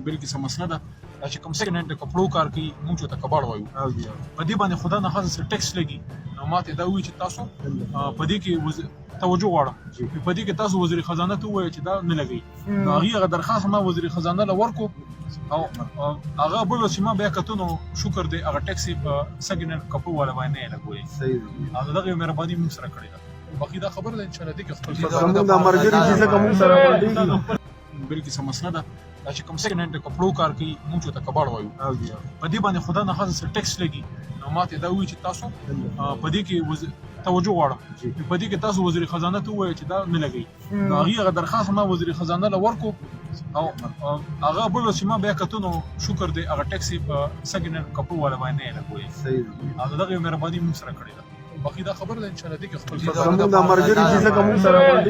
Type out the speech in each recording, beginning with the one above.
بلکې څه مسله ده دا چې کوم سیکنډ هینډ د کپړو کار کوي موږ ته کباړ وایو په دې باندې خدا نه خاصه ټیکس لګي نو ماته دا وایي چې تاسو په دې کې توجه غواړم په دې کې تاسو وزیر خزانه ته وایي چې دا نه لګي نو هغه درخواست ما وزیر خزانه له ورکو او هغه بل چې ما بیا کتو نو شکر دې هغه ټیکس په سیکنډ هینډ کپړو ولا باندې نه لګوي صحیح هغه دغه مهرباني موږ سره کړی ده باقي دا خبر ده ان شاء الله دې کې خپل زموږ د مرګري چې کوم سره باندې بلکې څه مسله ده دا چې کوم سیکنډ هینډ د کپړو کار کوي موږ ته کباړ وایو په دې باندې خدا نه خاصه ټیکس لګي نو ماته دا وایي چې تاسو په دې کې توجه غواړم په دې کې تاسو وزیر خزانه ته وایي چې دا نه لګي نو هغه درخواست ما وزیر خزانه له ورکو او هغه بل چې ما بیا کتو نو شکر دې هغه ټیکس په سیکنډ هینډ کپړو ولا باندې نه لګوي صحیح هغه دغه مهرباني موږ سره کړی ده باقي دا خبر ده ان شاء الله دې کې خپل زموږ د مرګري چې کوم سره باندې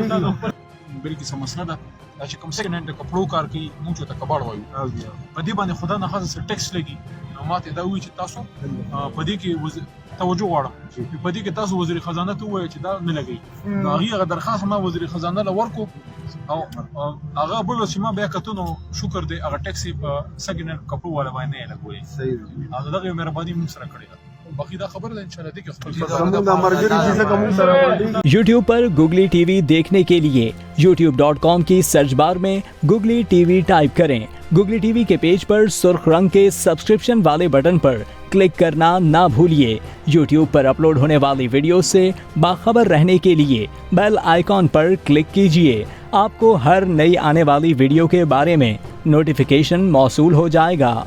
بلکې څه مسله ده دا چې کوم سیکنډ هینډ د کپړو کار کوي موږ ته کباړ وایو په دې باندې خدا نه خاصه ټیکس لګي نو ماته دا وایي چې تاسو په دې کې توجه غواړم په دې کې تاسو وزیر خزانه ته وایي چې دا نه لګي نو هغه درخواست ما وزیر خزانه له ورکو او هغه بل چې ما بیا کتو نو شکر دې هغه ټیکس په سیکنډ هینډ کپړو ولا باندې نه لګوي صحیح هغه دغه مهرباني موږ سره کړی ده باقی دا خبر ده इंशाल्लाह देखिए YouTube पर Googly TV देखने के लिए youtube.com की सर्च बार में Googly TV टाइप करें। Googly TV के पेज पर सुर्ख रंग के सब्सक्रिप्शन वाले बटन पर क्लिक करना ना भूलिए। YouTube पर अपलोड होने वाली वीडियो से बाखबर रहने के लिए बेल आइकॉन पर क्लिक कीजिए। आपको हर नई आने वाली वीडियो के बारे में नोटिफिकेशन मौसूल हो जाएगा।